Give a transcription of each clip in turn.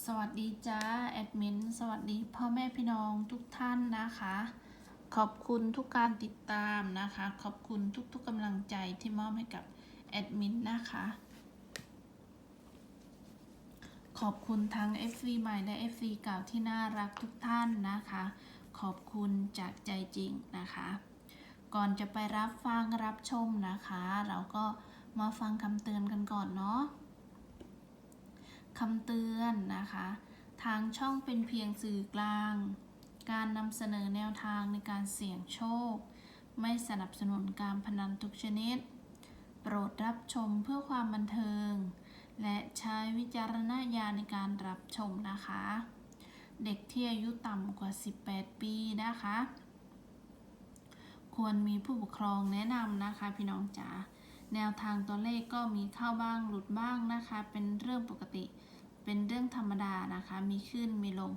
สวัสดีจ้าแอดมินสวัสดีพ่อแม่พี่น้องทุกท่านนะคะขอบคุณทุกการติดตามนะคะขอบคุณทุกๆกำลังใจที่มอบให้กับแอดมินนะคะขอบคุณทั้ง FC ใหม่และ FC เก่าที่น่ารักทุกท่านนะคะขอบคุณจากใจจริงนะคะก่อนจะไปรับฟังรับชมนะคะเราก็มาฟังคำเตือนกันก่อนเนาะคำเตือนนะคะทางช่องเป็นเพียงสื่อกลางการนำเสนอแนวทางในการเสี่ยงโชคไม่สนับสนุนการพนันทุกชนิดโปรดรับชมเพื่อความบันเทิงและใช้วิจารณญาณในการรับชมนะคะเด็กที่อายุต่ำกว่า18ปีนะคะควรมีผู้ปกครองแนะนำนะคะพี่น้องจ๋าแนวทางตัวเลขก็มีเข้าบ้างหลุดบ้างนะคะเป็นเรื่องปกติเป็นเรื่องธรรมดานะคะมีขึ้นมีลง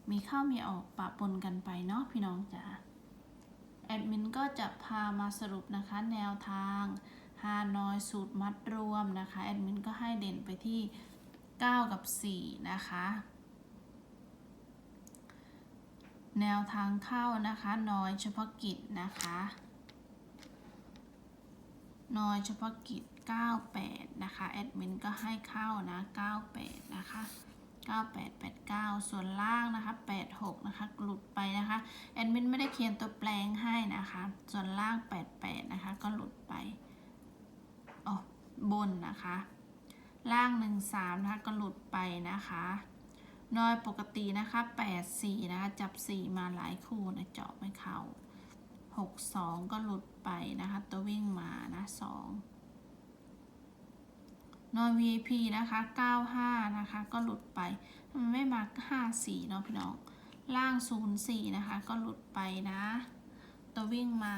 มีเข้ามีออกปะปนกันไปเนาะพี่น้องจ๋าแอดมินก็จะพามาสรุปนะคะแนวทางฮานอยสูตรมัดรวมนะคะแอดมินก็ให้เด่นไปที่9กับ4นะคะแนวทางเข้านะคะน้อยเฉพาะกิจนะคะน้อยเฉพาะกิจ98นะคะแอดมินก็ให้เข้านะ98นะคะ9889ส่วนล่างนะคะ86นะคะหลุดไปนะคะแอดมินไม่ได้เขียนตัวแปลงให้นะคะส่วนล่าง88นะคะก็หลุดไปอ๋อบนนะคะล่าง13นะคะก็หลุดไปนะคะน้อยปกตินะคะ84นะคะจับ4มาหลายคู่นะเจาะไม่เข้า62ก็หลุดไปนะคะตัววิ่งมานะ2นอย VIP นะคะ95นะคะก็หลุดไปมันไม่มา54เนาะพี่น้องล่าง04นะคะก็หลุดไปนะตัววิ่งมา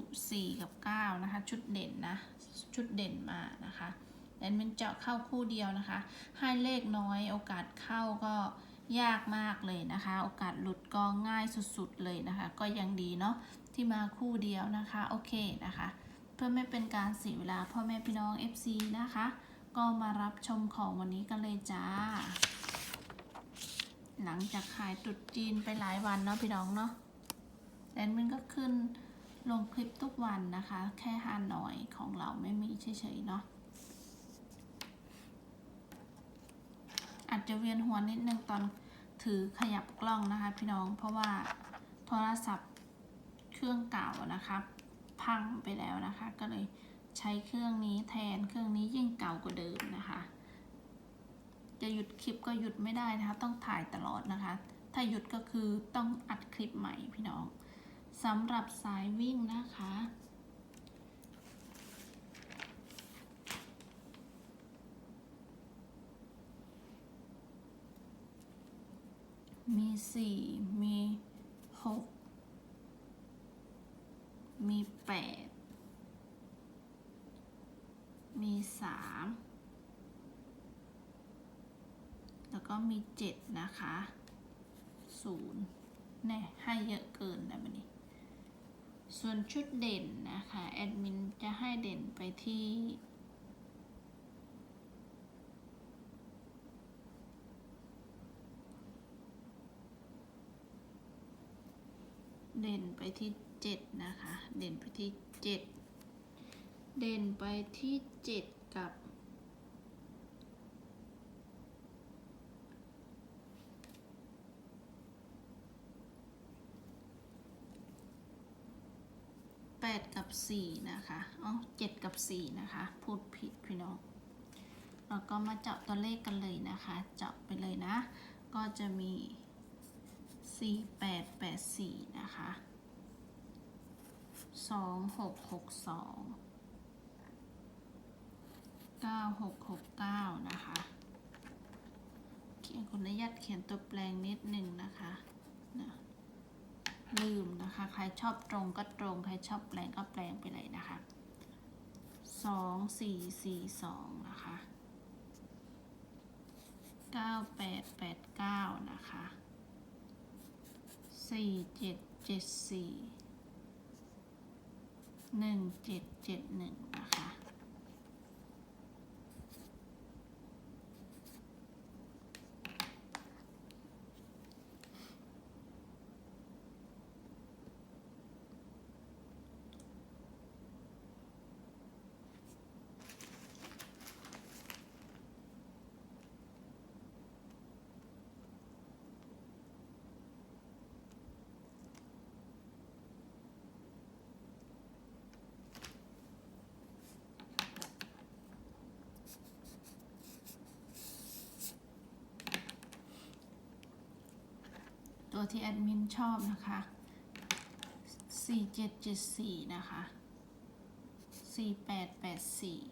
4กับ9นะคะชุดเด่นนะชุดเด่นมานะคะแอดมินเจาะเข้าคู่เดียวนะคะให้เลขน้อยโอกาสเข้าก็ยากมากเลยนะคะโอกาสหลุดก็ง่ายสุดๆเลยนะคะก็ยังดีเนาะที่มาคู่เดียวนะคะโอเคนะคะเพื่อไม่เป็นการเสียเวลาพ่อแม่พี่น้อง FC นะคะก็มารับชมของวันนี้กันเลยจ้าหลังจากขายตรุษจีนไปหลายวันเนาะพี่น้องเนาะแอดมินก็ขึ้นลงคลิปทุกวันนะคะแค่ฮานอยของเราไม่มีเฉยๆเนาะอาจจะเวียนหัวนิดนึงตอนถือขยับกล้องนะคะพี่น้องเพราะว่าโทรศัพท์เครื่องเก่านะคะพังไปแล้วนะคะก็เลยใช้เครื่องนี้แทนเครื่องนี้ยิ่งเก่ากว่าเดิมนะคะจะหยุดคลิปก็หยุดไม่ได้นะคะต้องถ่ายตลอดนะคะถ้าหยุดก็คือต้องอัดคลิปใหม่พี่น้องสำหรับสายวิ่งนะคะมี4มี6มี8มี3แล้วก็มี7นะคะ0เนี่ยให้เยอะเกินนะบัดนี้ส่วนชุดเด่นนะคะแอดมินจะให้เด่นไปที่7นะคะเด่นไปที่7เด่นไปที่7กับ8กับ4นะคะ7กับ4นะคะพูดผิดพี่น้องเราก็มาเจาะตัวเลขกันเลยนะคะเจาะไปเลยนะก็จะมี4884นะคะ2662 9669นะคะขออนุญาตเขียนตัวแปลงนิดหนึ่งนะคะนะลืมนะคะใครชอบตรงก็ตรงใครชอบแปลงก็แปลงไปเลยนะคะ2442นะคะ9889นะคะ4774 1771นะคะ ตัวที่แอดมินชอบนะคะ4774นะคะ4884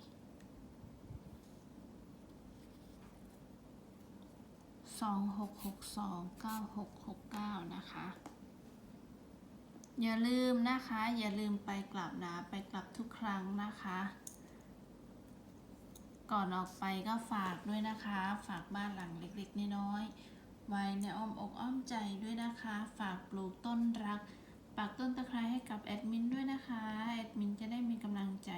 26629669นะคะอย่าลืมนะคะอย่าลืมไปกลับนะไปกลับทุกครั้งนะคะก่อนออกไปก็ฝากด้วยนะคะฝากบ้านหลังเล็กๆน้อยๆไว้ในอ้อมอกอ้อมใจด้วยนะคะฝากปลูกต้นรักปักต้นตะไคร้ให้กับแอดมินด้วยนะคะแอดมินจะได้มีกำลังใจ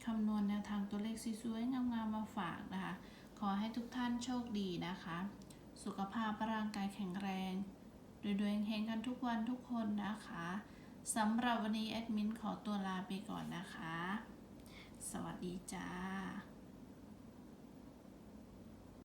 คำนวณแนวทางตัวเลขสวยๆงามๆมาฝากนะคะขอให้ทุกท่านโชคดีนะคะสุขภาพร่างกายแข็งแรงโดยเฮงๆกันทุกวันทุกคนนะคะสำหรับวันนี้แอดมินขอตัวลาไปก่อนนะคะสวัสดีจ้า